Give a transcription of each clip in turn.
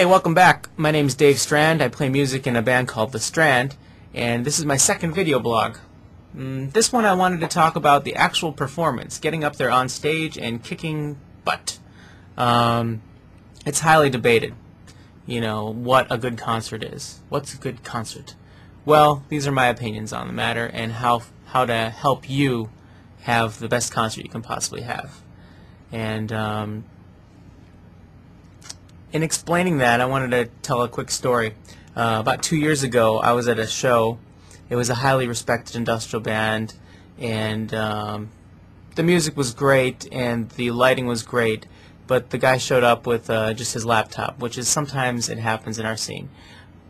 Hey, welcome back. My name is Dave Strand. I play music in a band called The Strand, and this is my second video blog. This one I wanted to talk about the actual performance, getting up there on stage and kicking butt. It's highly debated, what a good concert is. What's a good concert? Well, these are my opinions on the matter and how to help you have the best concert you can possibly have. And in explaining that, I wanted to tell a quick story. About 2 years ago, I was at a show. It was a highly respected industrial band, and the music was great, and the lighting was great, but the guy showed up with just his laptop, which is sometimes it happens in our scene.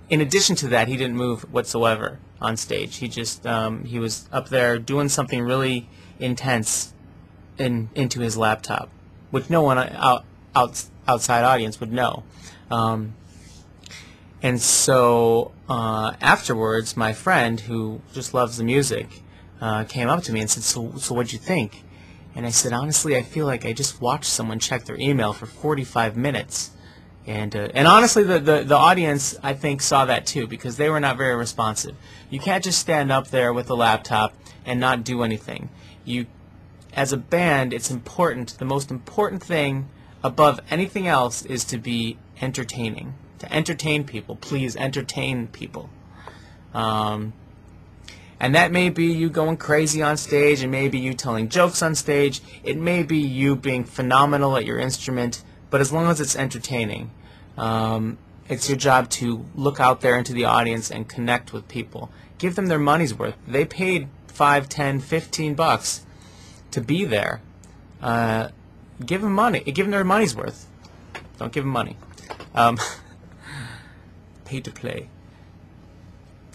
In addition to that, he didn't move whatsoever on stage. He just he was up there doing something really intense into his laptop, which no one outside audience would know. And so afterwards, my friend, who just loves the music, came up to me and said, so what'd you think? And I said, honestly, I feel like I just watched someone check their email for 45 minutes. And honestly, the audience, I think, saw that too, because they were not very responsive. You can't just stand up there with a laptop and not do anything. As a band, it's important. The most important thing above anything else is to be entertaining. To entertain people. Please entertain people. And that may be you going crazy on stage, it may be you telling jokes on stage, it may be you being phenomenal at your instrument, but as long as it's entertaining, it's your job to look out there into the audience and connect with people. Give them their money's worth. They paid $5, $10, $15 to be there. Give them money. Give them their money's worth. Don't give them money. Pay to play.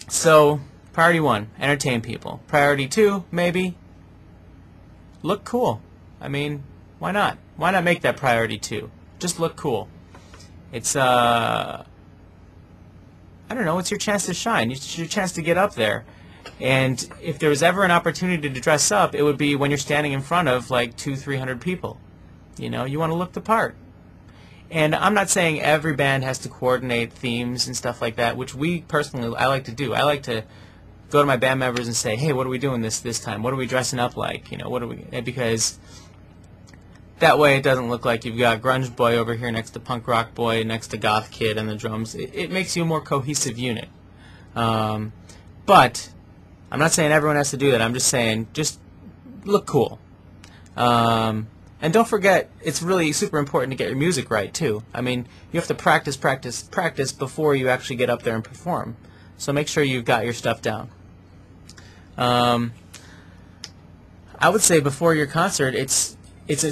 So, priority 1, entertain people. Priority 2, maybe, look cool. I mean, why not? Why not make that priority 2? Just look cool. It's, I don't know, it's your chance to shine. It's your chance to get up there. And if there was ever an opportunity to dress up, it would be when you're standing in front of like 200-300 people. You want to look the part. And I'm not saying every band has to coordinate themes and stuff like that, which I like to do. I like to go to my band members and say, hey, what are we doing this time? What are we dressing up like? Because that way it doesn't look like you've got grunge boy over here next to punk rock boy, next to goth kid on the drums. It makes you a more cohesive unit. But I'm not saying everyone has to do that. I'm just saying just look cool. And don't forget, it's really super important to get your music right, too. I mean, you have to practice before you actually get up there and perform. So make sure you've got your stuff down. I would say before your concert, it's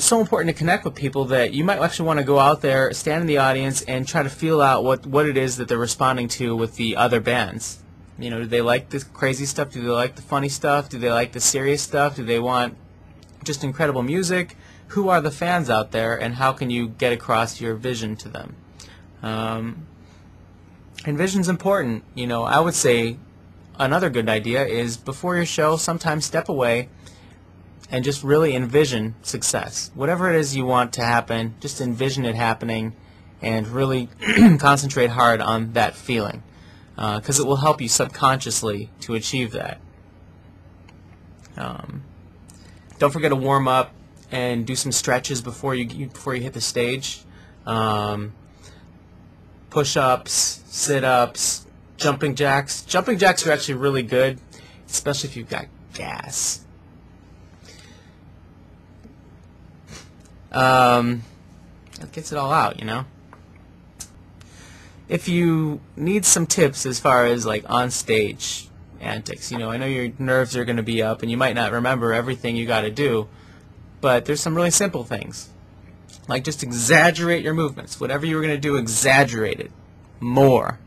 so important to connect with people that you might actually want to go out there, stand in the audience, and try to feel out what it is that they're responding to with the other bands. Do they like the crazy stuff? Do they like the funny stuff? Do they like the serious stuff? Do they want just incredible music? Who are the fans out there, and how can you get across your vision to them? And vision's important. I would say another good idea is before your show, sometimes step away and just really envision success. Whatever it is you want to happen, just envision it happening and really concentrate hard on that feeling, because it will help you subconsciously to achieve that. Don't forget to warm up and do some stretches before you hit the stage. Push-ups, sit-ups, jumping jacks. Jumping jacks are actually really good, especially if you've got gas. That gets it all out, If you need some tips as far as like on-stage antics, I know your nerves are going to be up and you might not remember everything you got to do, but there's some really simple things. Like just exaggerate your movements. Whatever you were going to do, exaggerate it more.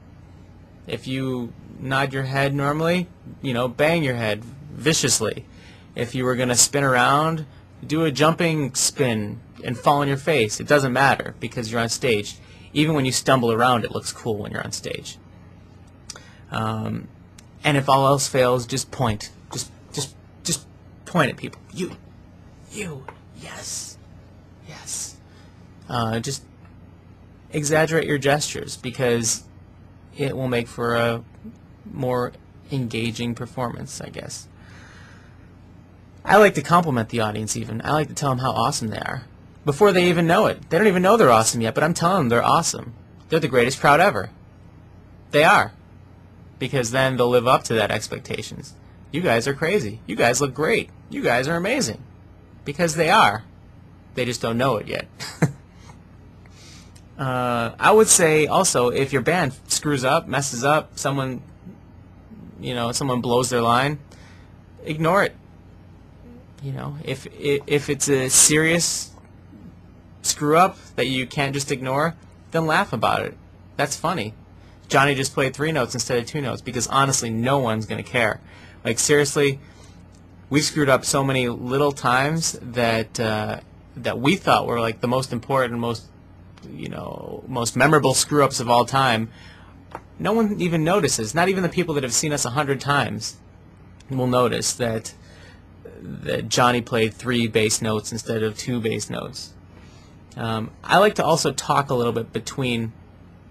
If you nod your head normally, bang your head viciously. If you were going to spin around, do a jumping spin and fall on your face. It doesn't matter because you're on stage. Even when you stumble around, it looks cool when you're on stage. And if all else fails, just point. Just point at people. You, yes, yes. Just exaggerate your gestures, because it will make for a more engaging performance, I guess. I like to compliment the audience even. I like to tell them how awesome they are before they even know it. They don't even know they're awesome yet, but I'm telling them they're awesome. They're the greatest crowd ever. They are. Because then they'll live up to that expectations. You guys are crazy. You guys look great. You guys are amazing. Because they are. They just don't know it yet. I would say also, if your band screws up, messes up, someone blows their line, ignore it. If it's a serious screw up that you can't just ignore, then laugh about it. That's funny. Johnny just played 3 notes instead of 2 notes, because honestly, no one's gonna care. Like, seriously, we screwed up so many little times that that we thought were like the most important, most memorable screw ups of all time. No one even notices. Not even the people that have seen us 100 times will notice that Johnny played 3 bass notes instead of 2 bass notes. I like to also talk a little bit between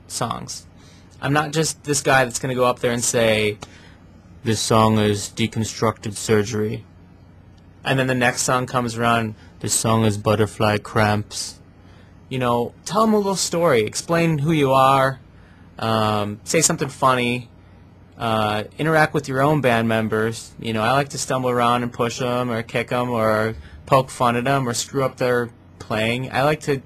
songs. I'm not just this guy that's going to go up there and say, this song is Deconstructed Surgery. And then the next song comes around, this song is Butterfly Cramps. Tell them a little story. Explain who you are. Say something funny. Interact with your own band members. I like to stumble around and push them or kick them or poke fun at them or screw up their playing. I like to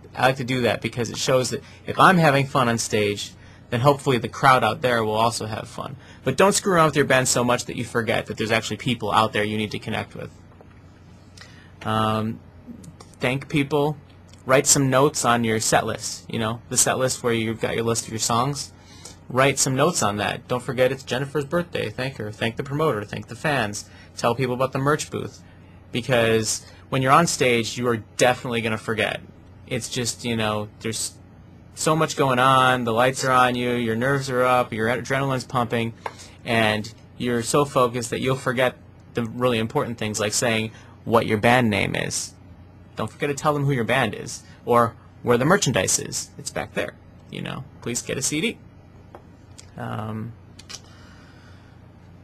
do that because it shows that if I'm having fun on stage, then hopefully the crowd out there will also have fun. But don't screw around with your band so much that you forget that there's actually people out there you need to connect with. Thank people. Write some notes on your set list. The set list where you've got your list of your songs. Write some notes on that. Don't forget it's Jennifer's birthday. Thank her. Thank the promoter. Thank the fans. Tell people about the merch booth. Because when you're on stage, you are definitely going to forget. It's just, there's so much going on, the lights are on you, your nerves are up, your adrenaline's pumping, and you're so focused that you'll forget the really important things, like saying what your band name is. Don't forget to tell them who your band is, or where the merchandise is. It's back there. Please get a CD.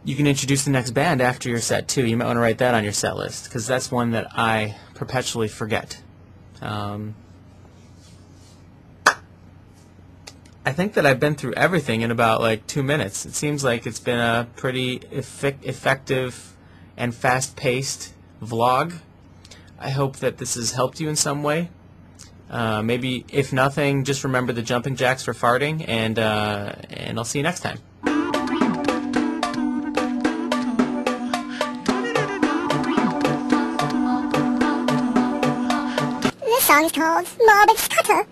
You can introduce the next band after your set, too. You might want to write that on your set list, because that's one that I perpetually forget. I think that I've been through everything in about, 2 minutes. It seems like it's been a pretty effective and fast-paced vlog. I hope that this has helped you in some way. Maybe, if nothing, just remember the jumping jacks for farting, and I'll see you next time. This song is called Morbid Scutter.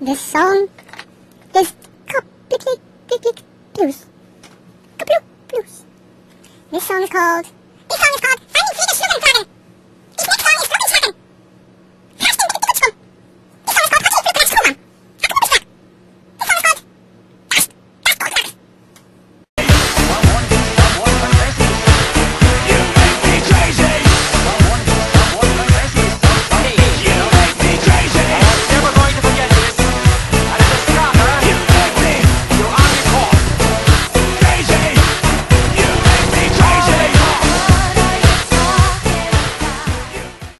This song is complicated blues. Blues. This song is called